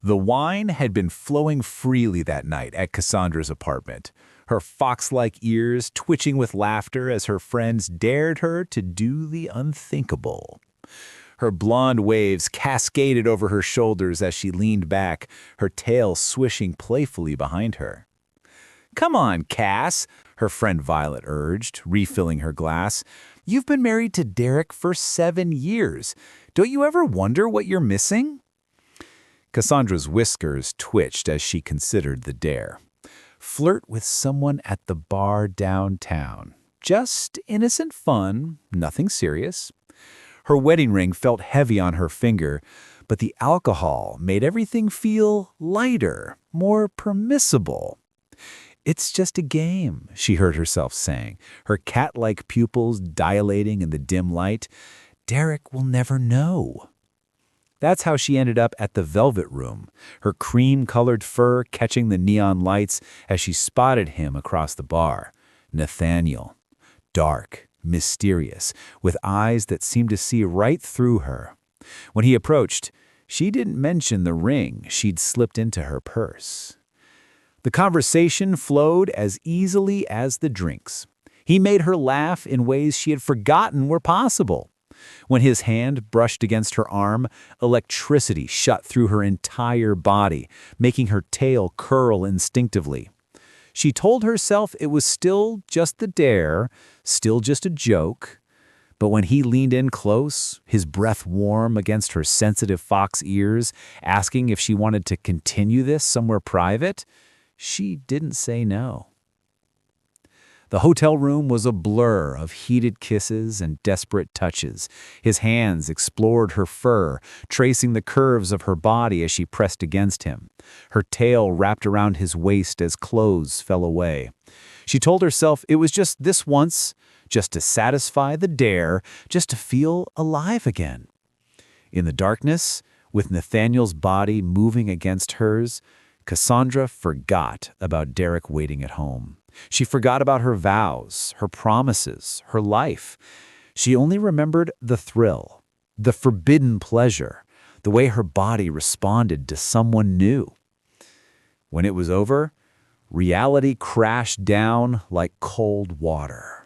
The wine had been flowing freely that night at Cassandra's apartment, her fox-like ears twitching with laughter as her friends dared her to do the unthinkable. Her blonde waves cascaded over her shoulders as she leaned back, her tail swishing playfully behind her. "Come on, Cass," her friend Violet urged, refilling her glass. "You've been married to Derek for 7 years. Don't you ever wonder what you're missing?" Cassandra's whiskers twitched as she considered the dare. Flirt with someone at the bar downtown. Just innocent fun, nothing serious. Her wedding ring felt heavy on her finger, but the alcohol made everything feel lighter, more permissible. "It's just a game," she heard herself saying, her cat-like pupils dilating in the dim light. "Derek will never know." That's how she ended up at the Velvet Room, her cream-colored fur catching the neon lights as she spotted him across the bar. Nathaniel. Dark, mysterious, with eyes that seemed to see right through her. When he approached, she didn't mention the ring she'd slipped into her purse. The conversation flowed as easily as the drinks. He made her laugh in ways she had forgotten were possible. When his hand brushed against her arm, electricity shot through her entire body, making her tail curl instinctively. She told herself it was still just the dare, still just a joke. But when he leaned in close, his breath warm against her sensitive fox ears, asking if she wanted to continue this somewhere private, she didn't say no. The hotel room was a blur of heated kisses and desperate touches. His hands explored her fur, tracing the curves of her body as she pressed against him. Her tail wrapped around his waist as clothes fell away. She told herself it was just this once, just to satisfy the dare, just to feel alive again. In the darkness, with Nathaniel's body moving against hers, Cassandra forgot about Derek waiting at home. She forgot about her vows, her promises, her life. She only remembered the thrill, the forbidden pleasure, the way her body responded to someone new. When it was over, reality crashed down like cold water.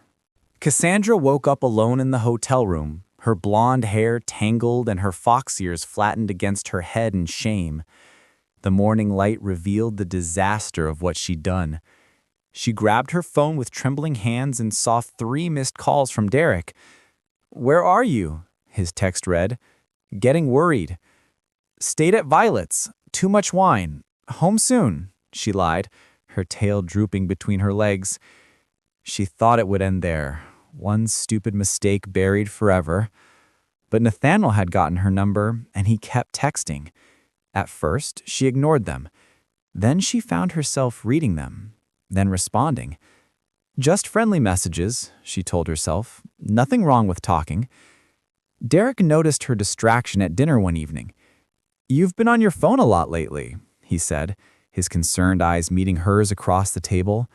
Cassandra woke up alone in the hotel room, her blonde hair tangled and her fox ears flattened against her head in shame. The morning light revealed the disaster of what she'd done. She grabbed her phone with trembling hands and saw 3 missed calls from Derek. "Where are you?" his text read. "Getting worried." "Stayed at Violet's. Too much wine. Home soon," she lied, her tail drooping between her legs. She thought it would end there, one stupid mistake buried forever. But Nathaniel had gotten her number, and he kept texting. At first, she ignored them. Then she found herself reading them, then responding. Just friendly messages, she told herself. Nothing wrong with talking. Derek noticed her distraction at dinner one evening. "You've been on your phone a lot lately," he said, his concerned eyes meeting hers across the table.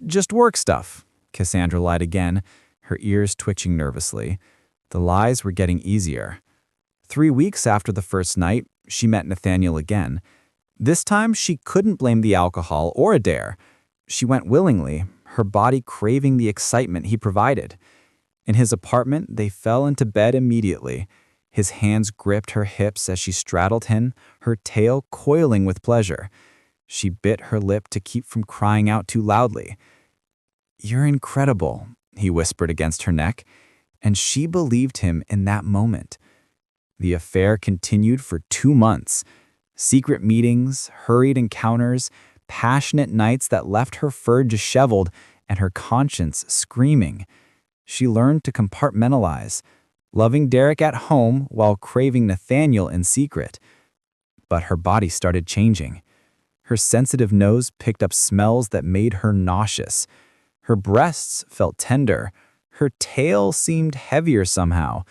"Just work stuff," Cassandra lied again, her ears twitching nervously. The lies were getting easier. 3 weeks after the first night, she met Nathaniel again. This time, she couldn't blame the alcohol or a dare. She went willingly, her body craving the excitement he provided. In his apartment, they fell into bed immediately. His hands gripped her hips as she straddled him, her tail coiling with pleasure. She bit her lip to keep from crying out too loudly. "You're incredible," he whispered against her neck, and she believed him in that moment. The affair continued for 2 months. Secret meetings, hurried encounters, passionate nights that left her fur disheveled and her conscience screaming. She learned to compartmentalize, loving Derek at home while craving Nathaniel in secret. But her body started changing. Her sensitive nose picked up smells that made her nauseous. Her breasts felt tender. Her tail seemed heavier somehow.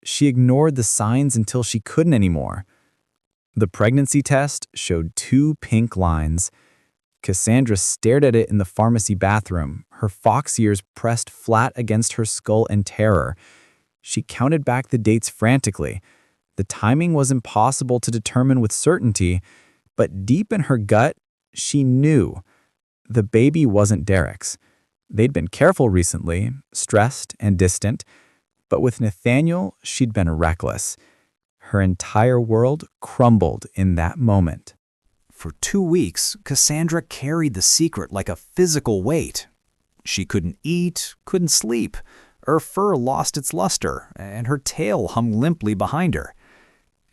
She ignored the signs until she couldn't anymore. The pregnancy test showed 2 pink lines. Cassandra stared at it in the pharmacy bathroom, her fox ears pressed flat against her skull in terror. She counted back the dates frantically. The timing was impossible to determine with certainty, but deep in her gut, she knew the baby wasn't Derek's. They'd been careful recently, stressed and distant, but with Nathaniel, she'd been reckless. Her entire world crumbled in that moment. For 2 weeks, Cassandra carried the secret like a physical weight. She couldn't eat, couldn't sleep. Her fur lost its luster, and her tail hung limply behind her.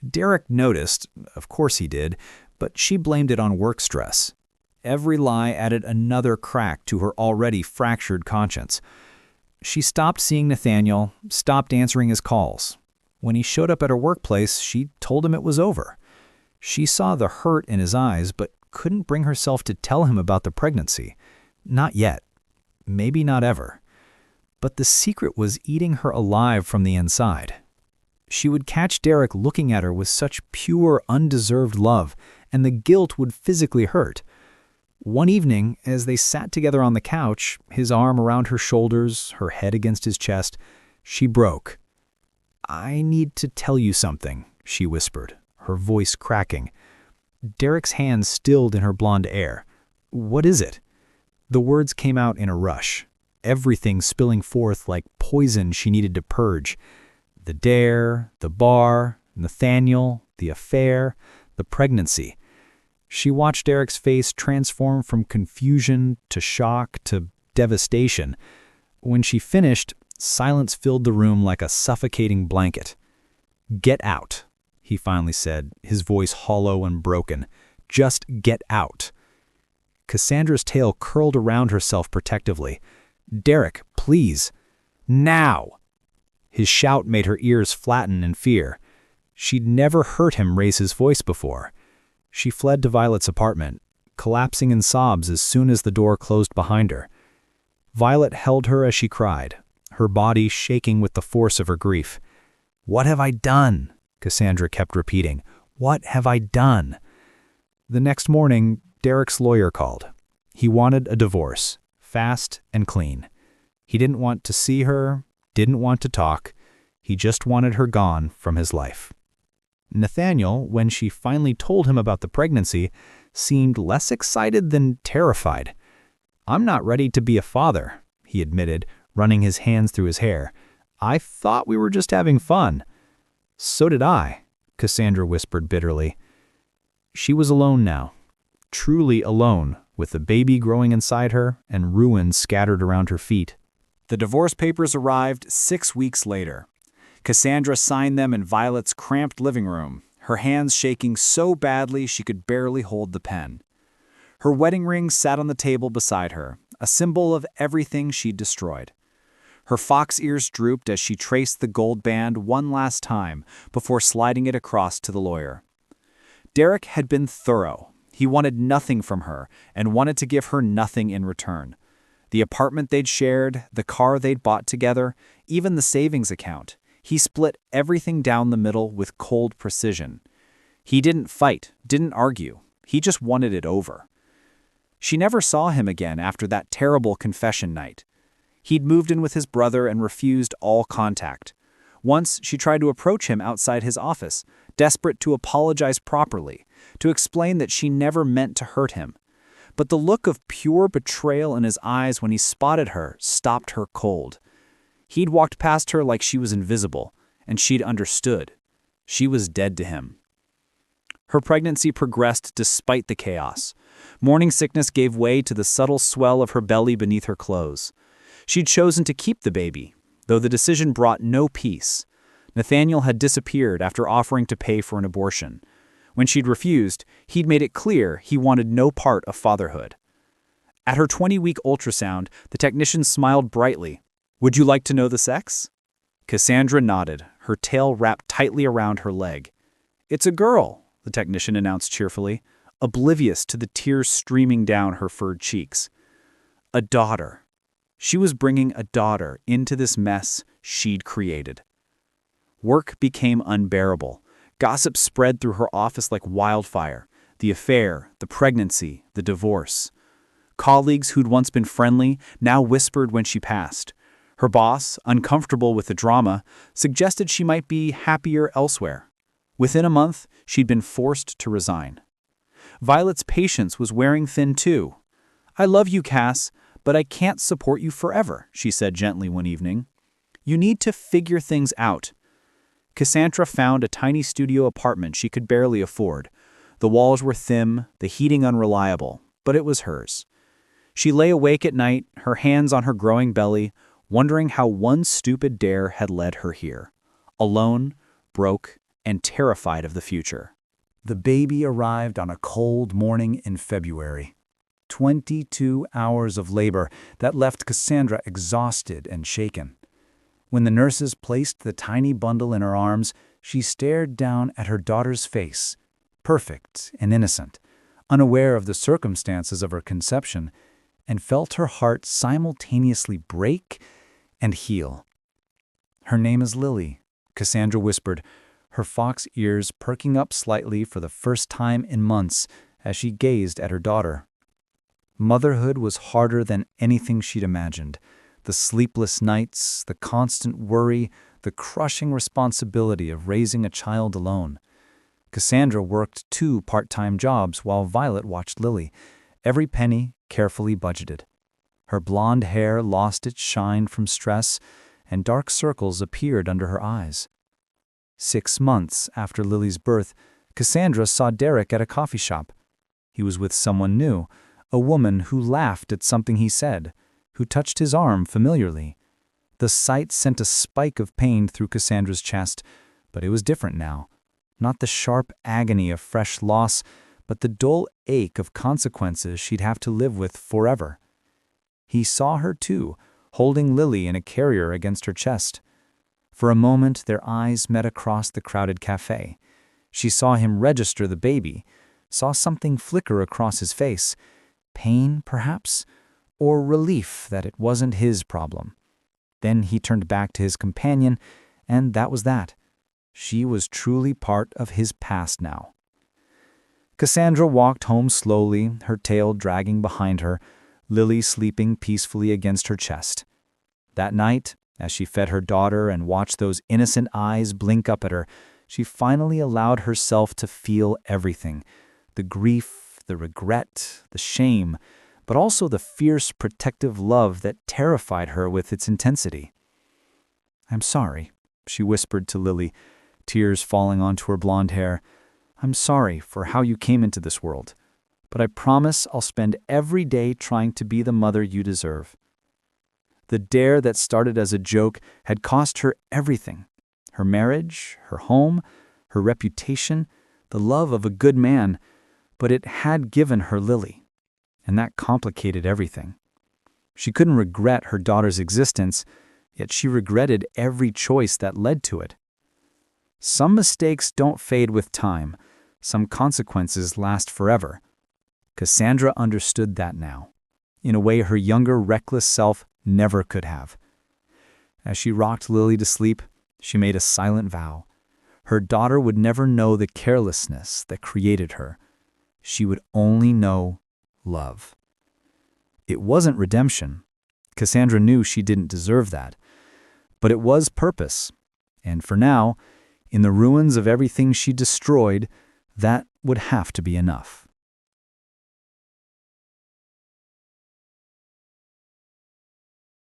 Derek noticed, of course he did, but she blamed it on work stress. Every lie added another crack to her already fractured conscience. She stopped seeing Nathaniel, stopped answering his calls. When he showed up at her workplace, she told him it was over. She saw the hurt in his eyes, but couldn't bring herself to tell him about the pregnancy. Not yet. Maybe not ever. But the secret was eating her alive from the inside. She would catch Derek looking at her with such pure, undeserved love, and the guilt would physically hurt. One evening, as they sat together on the couch, his arm around her shoulders, her head against his chest, she broke. "I need to tell you something," she whispered, her voice cracking. Derek's hands stilled in her blonde hair. "What is it?" The words came out in a rush, everything spilling forth like poison she needed to purge. The dare, the bar, Nathaniel, the affair, the pregnancy. She watched Derek's face transform from confusion to shock to devastation. When she finished, silence filled the room like a suffocating blanket. "Get out," he finally said, his voice hollow and broken. "Just get out." Cassandra's tail curled around herself protectively. "Derek, please. Now!" His shout made her ears flatten in fear. She'd never heard him raise his voice before. She fled to Violet's apartment, collapsing in sobs as soon as the door closed behind her. Violet held her as she cried, her body shaking with the force of her grief. "What have I done?" Cassandra kept repeating. "What have I done?" The next morning, Derek's lawyer called. He wanted a divorce, fast and clean. He didn't want to see her, didn't want to talk. He just wanted her gone from his life. Nathaniel, when she finally told him about the pregnancy, seemed less excited than terrified. "I'm not ready to be a father," he admitted, running his hands through his hair. "I thought we were just having fun." "So did I," Cassandra whispered bitterly. She was alone now, truly alone, with the baby growing inside her and ruins scattered around her feet. The divorce papers arrived 6 weeks later. Cassandra signed them in Violet's cramped living room, her hands shaking so badly she could barely hold the pen. Her wedding ring sat on the table beside her, a symbol of everything she'd destroyed. Her fox ears drooped as she traced the gold band one last time before sliding it across to the lawyer. Derek had been thorough. He wanted nothing from her and wanted to give her nothing in return. The apartment they'd shared, the car they'd bought together, even the savings account. He split everything down the middle with cold precision. He didn't fight, didn't argue. He just wanted it over. She never saw him again after that terrible confession night. He'd moved in with his brother and refused all contact. Once she tried to approach him outside his office, desperate to apologize properly, to explain that she never meant to hurt him. But the look of pure betrayal in his eyes when he spotted her stopped her cold. He'd walked past her like she was invisible, and she'd understood. She was dead to him. Her pregnancy progressed despite the chaos. Morning sickness gave way to the subtle swell of her belly beneath her clothes. She'd chosen to keep the baby, though the decision brought no peace. Nathaniel had disappeared after offering to pay for an abortion. When she'd refused, he'd made it clear he wanted no part of fatherhood. At her 20-week ultrasound, the technician smiled brightly. "Would you like to know the sex?" Cassandra nodded, her tail wrapped tightly around her leg. "It's a girl," the technician announced cheerfully, oblivious to the tears streaming down her furred cheeks. A daughter. She was bringing a daughter into this mess she'd created. Work became unbearable. Gossip spread through her office like wildfire. The affair, the pregnancy, the divorce. Colleagues who'd once been friendly now whispered when she passed. Her boss, uncomfortable with the drama, suggested she might be happier elsewhere. Within a month, she'd been forced to resign. Violet's patience was wearing thin too. "I love you, Cass, but I can't support you forever," she said gently one evening. "You need to figure things out." Cassandra found a tiny studio apartment she could barely afford. The walls were thin, the heating unreliable, but it was hers. She lay awake at night, her hands on her growing belly, wondering how one stupid dare had led her here. Alone, broke, and terrified of the future. The baby arrived on a cold morning in February. 22 hours of labor that left Cassandra exhausted and shaken. When the nurses placed the tiny bundle in her arms, she stared down at her daughter's face, perfect and innocent, unaware of the circumstances of her conception, and felt her heart simultaneously break and heal. "Her name is Lily," Cassandra whispered, her fox ears perking up slightly for the first time in months as she gazed at her daughter. Motherhood was harder than anything she'd imagined. The sleepless nights, the constant worry, the crushing responsibility of raising a child alone. Cassandra worked 2 part-time jobs while Violet watched Lily, every penny carefully budgeted. Her blonde hair lost its shine from stress, and dark circles appeared under her eyes. 6 months after Lily's birth, Cassandra saw Derek at a coffee shop. He was with someone new, a woman who laughed at something he said, who touched his arm familiarly. The sight sent a spike of pain through Cassandra's chest, but it was different now. Not the sharp agony of fresh loss, but the dull ache of consequences she'd have to live with forever. He saw her too, holding Lily in a carrier against her chest. For a moment, their eyes met across the crowded cafe. She saw him register the baby, saw something flicker across his face. Pain, perhaps, or relief that it wasn't his problem. Then he turned back to his companion, and that was that. She was truly part of his past now. Cassandra walked home slowly, her tail dragging behind her, Lily sleeping peacefully against her chest. That night, as she fed her daughter and watched those innocent eyes blink up at her, she finally allowed herself to feel everything. The grief, the regret, the shame, but also the fierce protective love that terrified her with its intensity. "I'm sorry," she whispered to Lily, tears falling onto her blonde hair. "I'm sorry for how you came into this world, but I promise I'll spend every day trying to be the mother you deserve." The dare that started as a joke had cost her everything: her marriage, her home, her reputation, the love of a good man, but it had given her Lily, and that complicated everything. She couldn't regret her daughter's existence, yet she regretted every choice that led to it. Some mistakes don't fade with time. Some consequences last forever. Cassandra understood that now, in a way her younger, reckless self never could have. As she rocked Lily to sleep, she made a silent vow. Her daughter would never know the carelessness that created her. She would only know love. It wasn't redemption. Cassandra knew she didn't deserve that. But it was purpose. And for now, in the ruins of everything she destroyed, that would have to be enough.